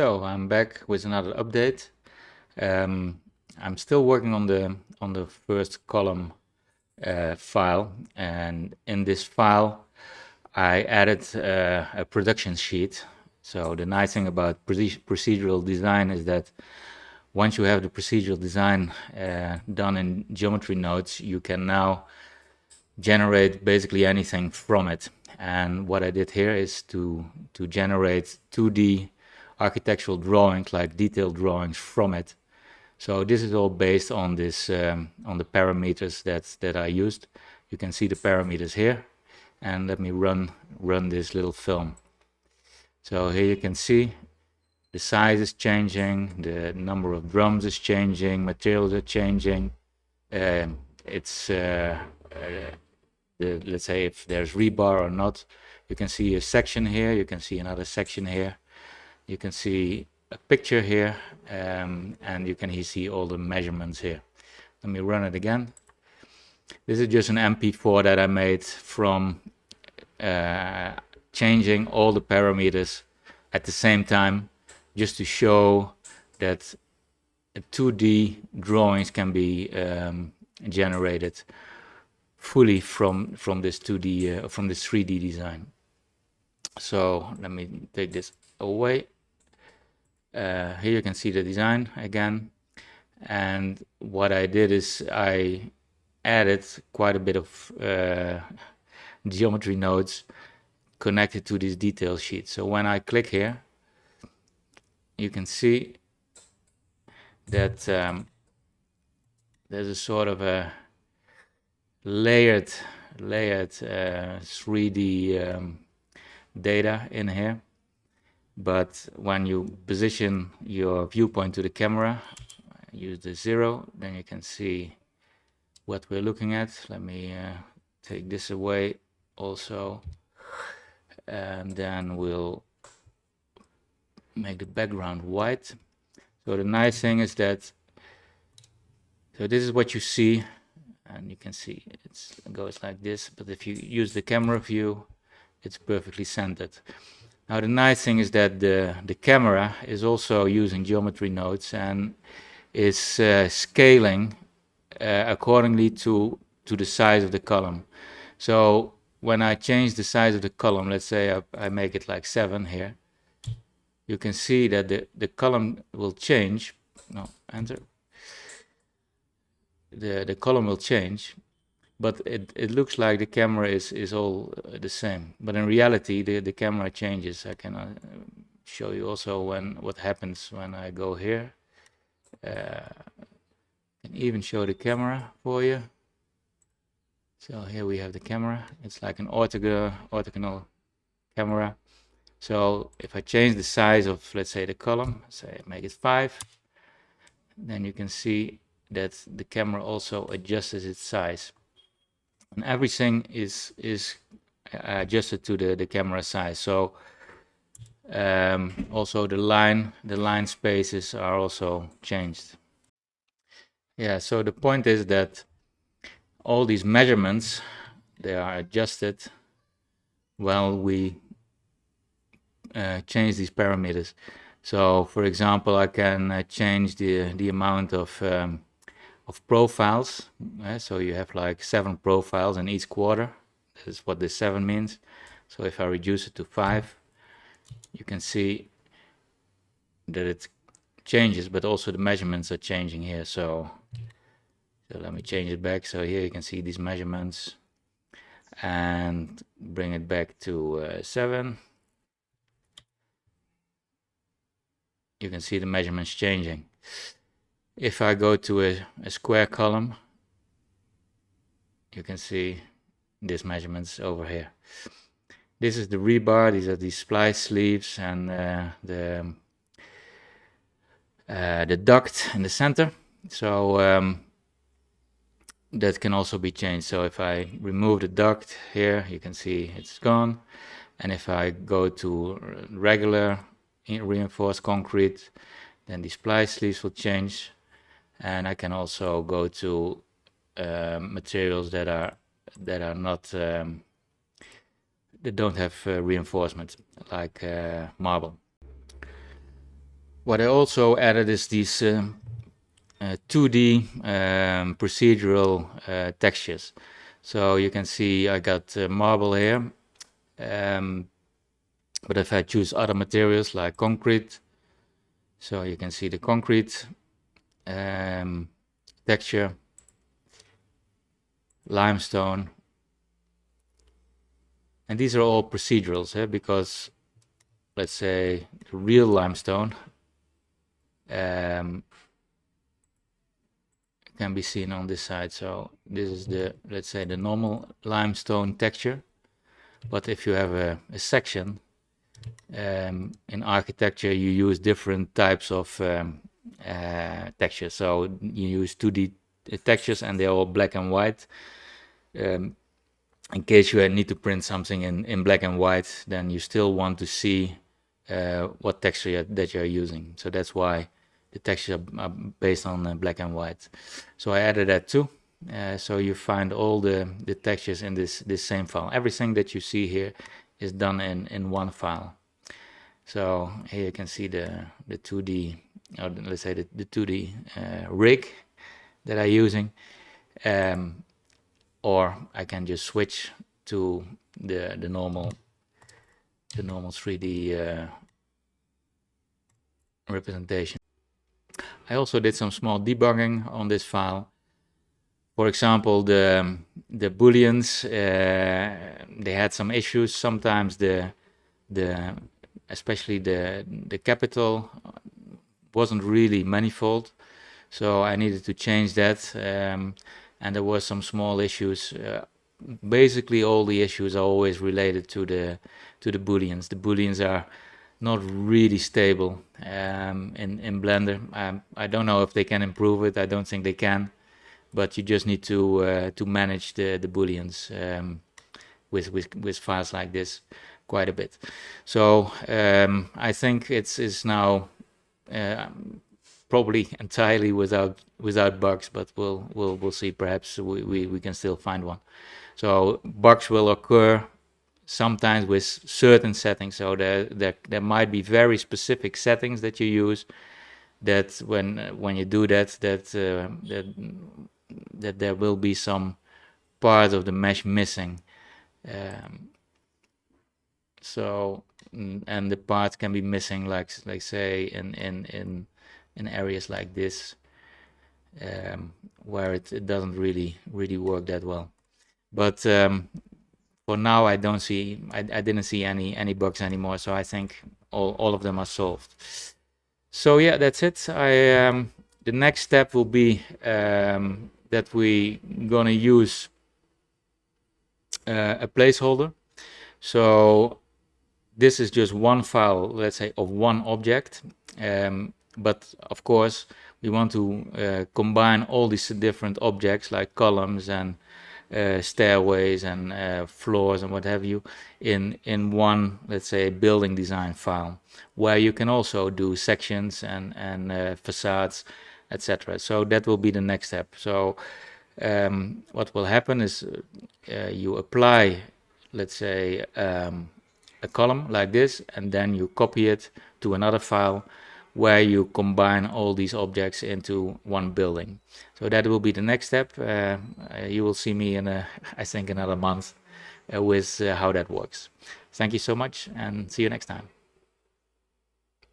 So I'm back with another update. I'm still working on the first column file, and in this file I added a production sheet. So the nice thing about procedural design is that once you have the procedural design done in geometry nodes, you can now generate basically anything from it. And what I did here is to generate 2D architectural drawings, like detailed drawings from it. So this is all based on this on the parameters that I used. You can see the parameters here, and let me run this little film. So here you can see the size is changing, the number of drums is changing, materials are changing. Let's say if there's rebar or not. You can see a section here, you can see another section here, you can see a picture here, and you can see all the measurements here. Let me run it again. This is just an MP4 that I made from changing all the parameters at the same time, just to show that 2D drawings can be generated fully from this 2D from this 3D design. So let me take this away. Here you can see the design again, and what I did is I added quite a bit of geometry nodes connected to this detail sheet. So when I click here, you can see that there's a sort of a layered 3D data in here. But when you position your viewpoint to the camera, use the 0, then you can see what we're looking at. Let me take this away also, and then we'll make the background white. So the nice thing is that, so this is what you see, and you can see it goes like this, but if you use the camera view, it's perfectly centered. Now the nice thing is that the camera is also using geometry nodes and is scaling accordingly to the size of the column. So when I change the size of the column, let's say I make it like 7 here, you can see that the column will change. No, enter. The column will change, but it looks like the camera is all the same. But in reality, the camera changes. I can show you also what happens when I go here. I can even show the camera for you. So here we have the camera. It's like an orthogonal camera. So if I change the size of, let's say, the column, say make it 5, then you can see that the camera also adjusts its size, and everything is adjusted to the camera size. So also the line spaces are also changed. Yeah, so the point is that all these measurements, they are adjusted while we change these parameters. So for example, I can change the amount of profiles. So you have like 7 profiles in each quarter. That is what this 7 means. So if I reduce it to 5, you can see that it changes, but also the measurements are changing here. So let me change it back. So here you can see these measurements, and bring it back to 7. You can see the measurements changing. If I go to a square column, you can see these measurements over here. This is the rebar. These are the splice sleeves and the duct in the center. So that can also be changed. So if I remove the duct here, you can see it's gone. And if I go to regular reinforced concrete, then the splice sleeves will change. And I can also go to materials that are not that don't have reinforcement, like marble. What I also added is these 2D procedural textures. So you can see I got marble here, but if I choose other materials like concrete, so you can see the concrete texture, limestone, and these are all procedurals, because let's say real limestone can be seen on this side. So this is the, let's say, the normal limestone texture. But if you have a section, in architecture you use different types of textures. So you use 2D textures and they're all black and white. In case you need to print something in black and white, then you still want to see what texture that you're using. So that's why the textures are based on black and white. So I added that too. So you find all the textures in this same file. Everything that you see here is done in one file. So here you can see the 2D, or let's say the 2D rig that I'm using. Or I can just switch to the normal 3D representation. I also did some small debugging on this file. For example, the booleans, they had some issues. Sometimes especially the capital wasn't really manifold, so I needed to change that, and there were some small issues. Basically all the issues are always related to the booleans. The booleans are not really stable in Blender. I don't know if they can improve it. I don't think they can, but you just need to manage the booleans with files like this quite a bit. So I think it's now probably entirely without bugs, but we'll see. Perhaps we can still find one. So bugs will occur sometimes with certain settings. So there might be very specific settings that you use that when you do that there will be some part of the mesh missing. So and the part can be missing, like say in areas like this, where it doesn't really work that well. But for now I didn't see any bugs anymore, so I think all of them are solved. So yeah, that's it. The next step will be that we gonna use a placeholder. So this is just one file, let's say, of one object, but of course we want to combine all these different objects like columns and stairways and floors and what have you in one, let's say, building design file, where you can also do sections and facades, etc. So that will be the next step. So what will happen is you apply, let's say, a column like this, and then you copy it to another file where you combine all these objects into one building. So that will be the next step. You will see me in I think another month with how that works. Thank you so much, and see you next time.